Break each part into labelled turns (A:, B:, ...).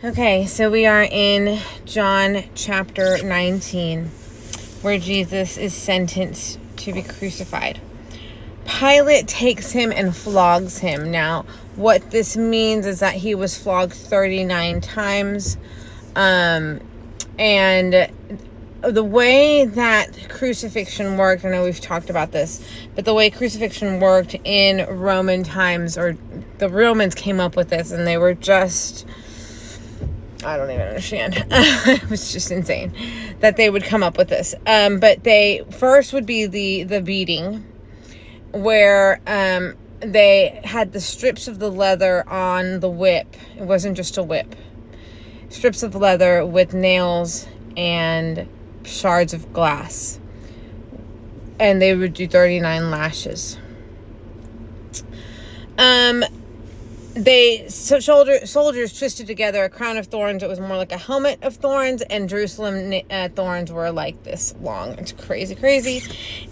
A: Okay, so we are in John chapter 19, where Jesus is sentenced to be crucified. Pilate takes him and flogs him. Now, what this means is that he was flogged 39 times. And the way that crucifixion worked, I know we've talked about this, but the way crucifixion worked in Roman times, or the Romans came up with this, and they were just, I don't even understand. It was just insane that they would come up with this. But they first would be the beating, where they had the strips of the leather on the whip. It wasn't just a whip. Strips of leather with nails and shards of glass. And they would do 39 lashes. Soldiers twisted together a crown of thorns. It was more like a helmet of thorns, and Jerusalem thorns were like this long. It's crazy.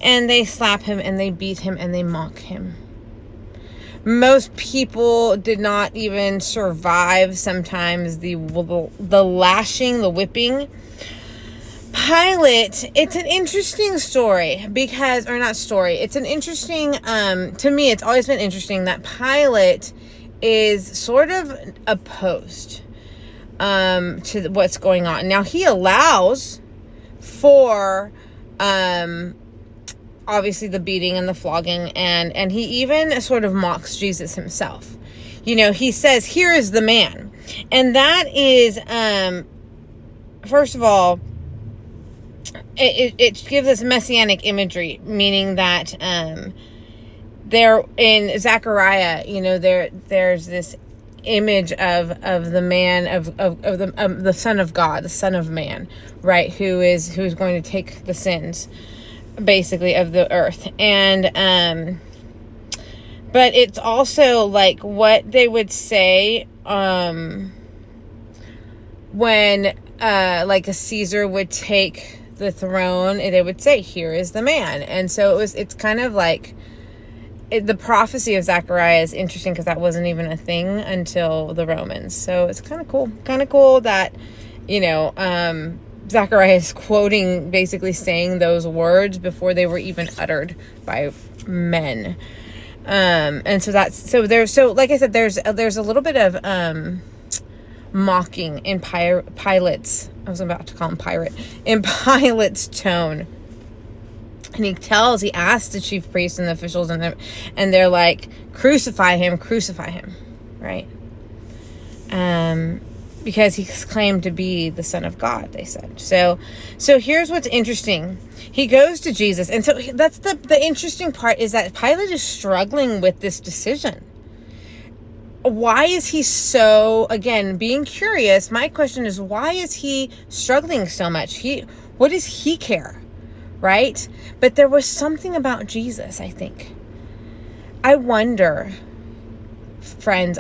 A: And they slap him, and they beat him, and they mock him. Most people did not even survive sometimes the lashing, the whipping. Pilate, it's an interesting story because, or not story, it's an interesting, to me, it's always been interesting that Pilate is sort of opposed to what's going on. Now, he allows for obviously the beating and the flogging, and he even sort of mocks Jesus himself. You know, he says, "Here is the man." And that is, first of all, it gives us messianic imagery, meaning that there in Zechariah, you know, there's this image of the man of the Son of God, the Son of Man, right? Who's going to take the sins, basically, of the earth. And but it's also like what they would say when like a Caesar would take the throne, and they would say, "Here is the man." And so it's kind of like the prophecy of Zechariah is interesting because that wasn't even a thing until the Romans. So it's kind of cool that, you know, Zechariah is quoting, basically saying those words before they were even uttered by men. And so like I said, there's a little bit of mocking in Pilate's, I was about to call him pirate, in Pilate's tone. And he asks the chief priests and the officials, and they're like, crucify him, right? Because he's claimed to be the Son of God, they said. So here's what's interesting. He goes to Jesus, and so that's the interesting part, is that Pilate is struggling with this decision. Why is he so, again, being curious, my question is, why is he struggling so much? What does he care? Right? But there was something about Jesus, I think. I wonder, friends,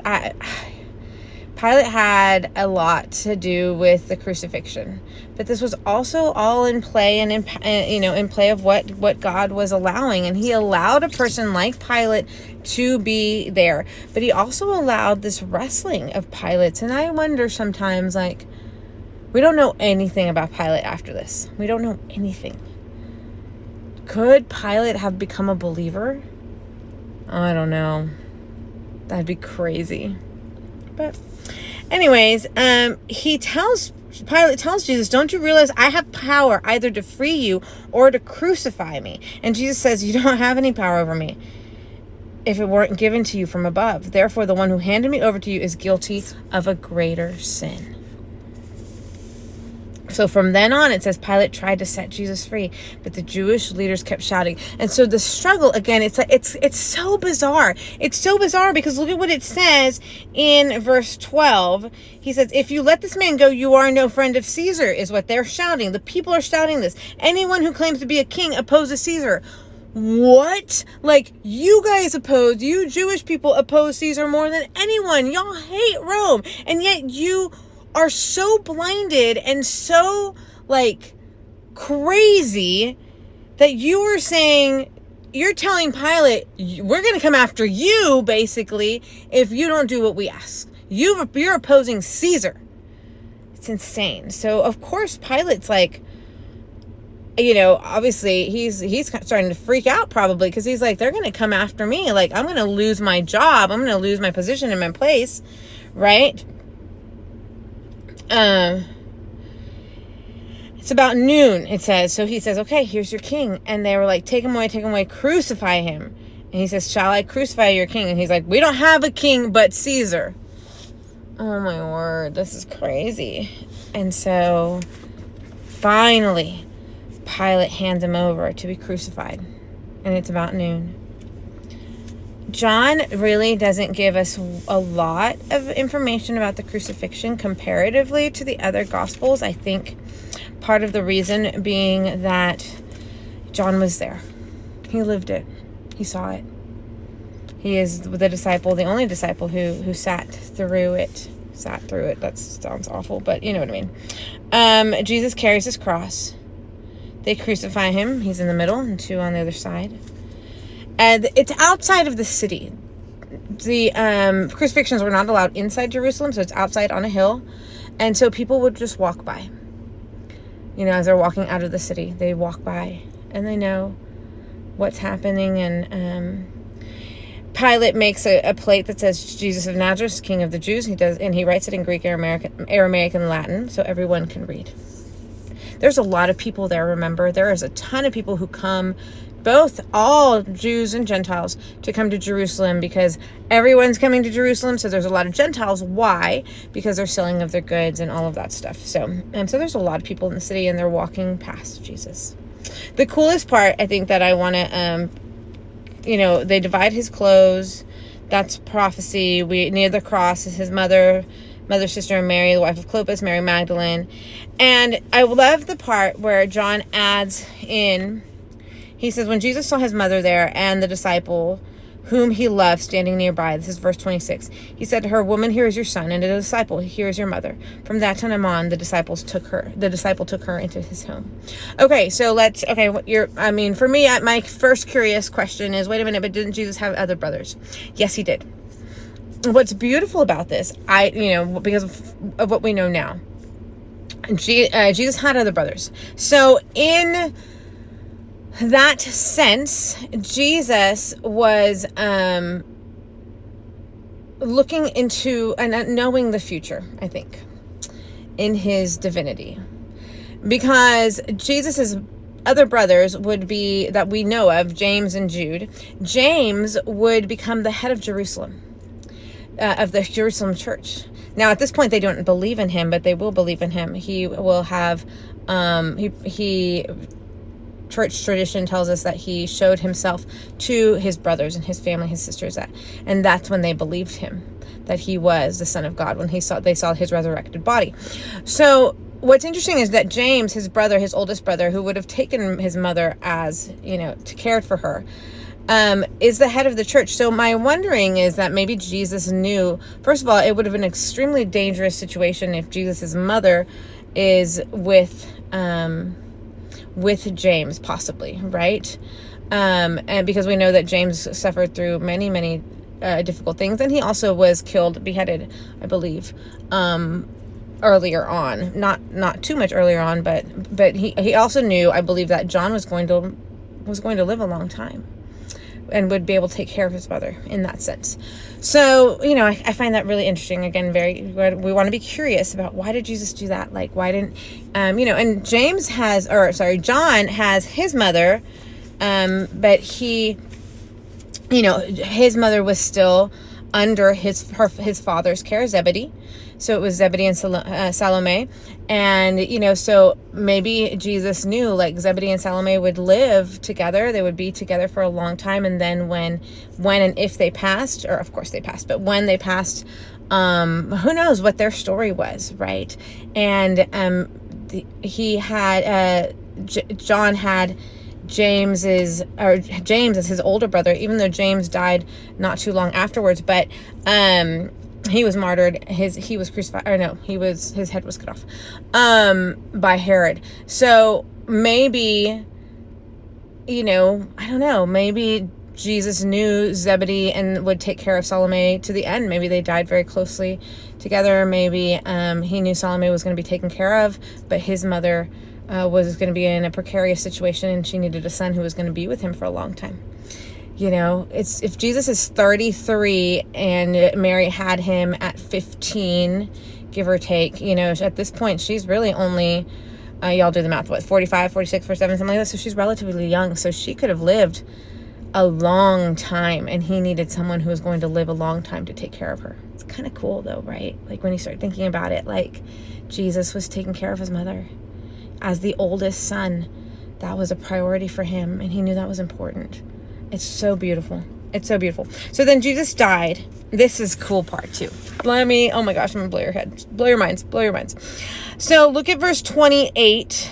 A: Pilate had a lot to do with the crucifixion, but this was also all in play, and in play of what God was allowing. And he allowed a person like Pilate to be there, but he also allowed this wrestling of Pilate's. And I wonder sometimes, like, we don't know anything about Pilate after this. We don't know anything. Could Pilate have become a believer? I don't know. That'd be crazy. But anyways, Pilate tells Jesus, "Don't you realize I have power either to free you or to crucify me?" And Jesus says, "You don't have any power over me if it weren't given to you from above. Therefore, the one who handed me over to you is guilty of a greater sin." So from then on, it says Pilate tried to set Jesus free, but the Jewish leaders kept shouting. And so the struggle, again, it's so bizarre. It's so bizarre because look at what it says in verse 12. He says, "If you let this man go, you are no friend of Caesar," is what they're shouting. The people are shouting this. "Anyone who claims to be a king opposes Caesar." What? Like, you Jewish people oppose Caesar more than anyone. Y'all hate Rome. And yet you are so blinded and so, like, crazy that you're telling Pilate, we're going to come after you, basically, if you don't do what we ask. You're opposing Caesar. It's insane. So of course Pilate's like, you know, obviously he's starting to freak out probably, because he's like, they're going to come after me. Like, I'm going to lose my job. I'm going to lose my position in my place. Right? It's about noon, it says. So he says, okay, here's your king. And they were like, take him away, crucify him. And he says, shall I crucify your king? And he's like, we don't have a king but Caesar. Oh my word, this is crazy. And so finally Pilate hands him over to be crucified, and it's about noon. John really doesn't give us a lot of information about the crucifixion comparatively to the other Gospels. I think part of the reason being that John was there. He lived it. He saw it. He is the disciple, the only disciple who sat through it. That sounds awful, but you know what I mean. Jesus carries his cross. They crucify him. He's in the middle and two on the other side. And it's outside of the city. The crucifixions were not allowed inside Jerusalem, so it's outside on a hill. And so people would just walk by. You know, as they're walking out of the city, they walk by and they know what's happening. And Pilate makes a plate that says Jesus of Nazareth, King of the Jews. He writes it in Greek, Aramaic, and Latin, so everyone can read. There's a lot of people there, remember. There is a ton of people who come, all Jews and Gentiles, to come to Jerusalem, because everyone's coming to Jerusalem, so there's a lot of Gentiles. Why? Because they're selling of their goods and all of that stuff. So there's a lot of people in the city, and they're walking past Jesus. The coolest part, I think, that I want to, they divide his clothes. That's prophecy. Near the cross is his mother, sister, Mary, the wife of Clopas, Mary Magdalene. And I love the part where John adds in, he says, when Jesus saw his mother there and the disciple whom he loved standing nearby, this is verse 26, he said to her, woman, here is your son, and to the disciple, here is your mother. From that time on, the disciple took her into his home. Okay, so for me, my first curious question is, wait a minute, but didn't Jesus have other brothers? Yes, he did. What's beautiful about this, because of what we know now, Jesus had other brothers. So in that sense, Jesus was looking into and knowing the future, I think, in his divinity. Because Jesus's other brothers would be, that we know of, James and Jude. James would become the head of Jerusalem, of the Jerusalem church. Now, at this point, they don't believe in him, but they will believe in him. He will have, church tradition tells us that he showed himself to his brothers and his family, his sisters, and that's when they believed him, that he was the Son of God, when they saw his resurrected body. So what's interesting is that James, his brother, his oldest brother, who would have taken his mother as, to care for her, is the head of the church. So my wondering is that maybe Jesus knew, first of all, it would have been an extremely dangerous situation if Jesus's mother is with James, possibly, right? And because we know that James suffered through many, many difficult things, and he also was beheaded, I believe, earlier on, not too much earlier on, but he also knew, I believe, that John was going to live a long time and would be able to take care of his mother in that sense. So, I find that really interesting. Again, we want to be curious about, why did Jesus do that? Like, why didn't, and John has his mother, but he, his mother was still under his father's care, Zebedee. So it was Zebedee and Salome. And, so maybe Jesus knew, like, Zebedee and Salome would live together. They would be together for a long time. And then when and if they passed, or of course they passed, but when they passed, who knows what their story was, right? And John had James as his older brother, even though James died not too long afterwards, but he was martyred. He was crucified, his head was cut off by Herod. So maybe, I don't know, maybe Jesus knew Zebedee and would take care of Salome to the end. Maybe they died very closely together. Maybe he knew Salome was going to be taken care of, but his mother was going to be in a precarious situation, and she needed a son who was going to be with him for a long time. You know, it's if Jesus is 33 and Mary had him at 15, give or take, you know, at this point, she's really only, y'all do the math, 45, 46, 47, something like that. So she's relatively young. So she could have lived a long time, and he needed someone who was going to live a long time to take care of her. It's kind of cool though, right? Like when you start thinking about it, like Jesus was taking care of his mother as the oldest son. That was a priority for him, and he knew that was important. It's so beautiful. It's so beautiful. So then Jesus died. This is cool part too. Oh my gosh, I'm gonna blow your head. Blow your minds. So look at verse 28.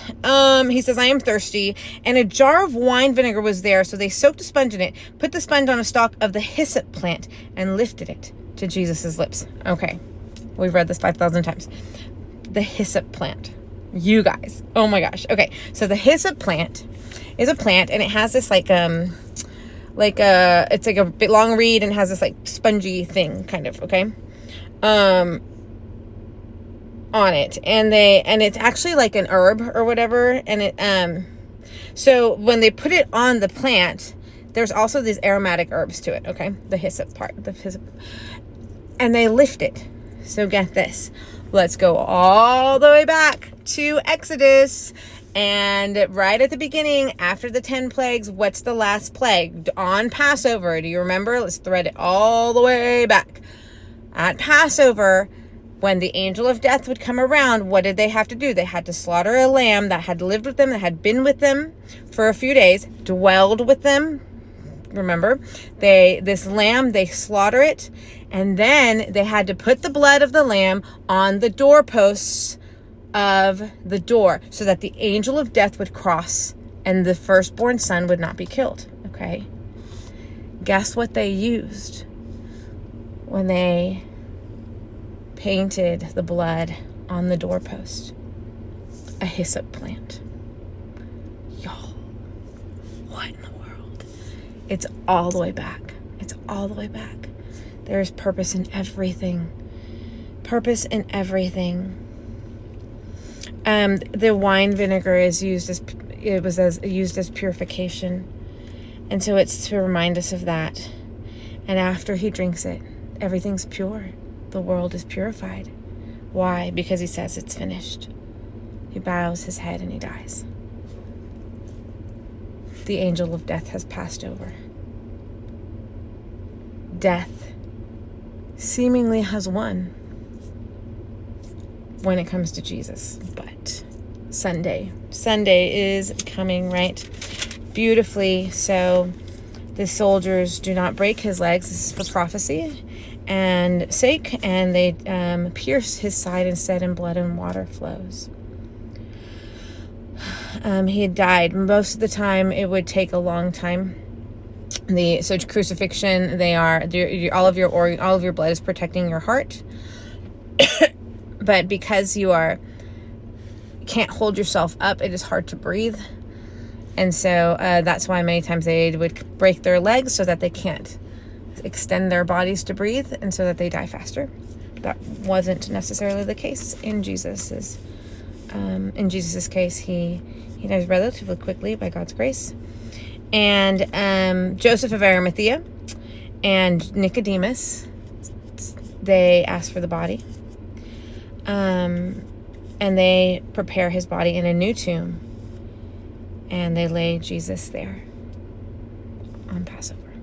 A: He says, I am thirsty, and a jar of wine vinegar was there. So they soaked a sponge in it, put the sponge on a stalk of the hyssop plant, and lifted it to Jesus's lips. Okay. We've read this 5,000 times. The hyssop plant. You guys. Oh my gosh. Okay. So the hyssop plant is a plant, and it has this it's like a bit long reed, and has this like spongy thing kind of, okay, on it, and it's actually like an herb or whatever, and it so when they put it on the plant, there's also these aromatic herbs to it, okay, the hyssop, and they lift it. So get this, let's go all the way back to Exodus. And right at the beginning, after the 10 plagues, what's the last plague? On Passover. Do you remember? Let's thread it all the way back. At Passover, when the angel of death would come around, what did they have to do? They had to slaughter a lamb that had lived with them, that had been with them for a few days, dwelled with them. Remember? This lamb, they slaughter it, and then they had to put the blood of the lamb on the doorposts of the door, so that the angel of death would cross and the firstborn son would not be killed. Okay. Guess what they used when they painted the blood on the doorpost? A hyssop plant. Y'all, what in the world? It's all the way back. It's all the way back. There is purpose in everything. Purpose in everything. The wine vinegar is used as purification, and so it's to remind us of that. And after he drinks it, everything's pure. The world is purified. Why? Because he says it's finished. He bows his head and he dies. The angel of death has passed over. Death seemingly has won when it comes to Jesus. But Sunday is coming, right? Beautifully. So the soldiers do not break his legs. This is for prophecy and sake. And they pierce his side instead, and blood and water flows. He had died. Most of the time, it would take a long time. So crucifixion, all of your blood is protecting your heart. But because you can't hold yourself up, it is hard to breathe. And so that's why many times they would break their legs so that they can't extend their bodies to breathe, and so that they die faster. That wasn't necessarily the case in Jesus's. In Jesus's case, he dies relatively quickly by God's grace. And Joseph of Arimathea and Nicodemus, they ask for the body. And they prepare his body in a new tomb, and they lay Jesus there on Passover.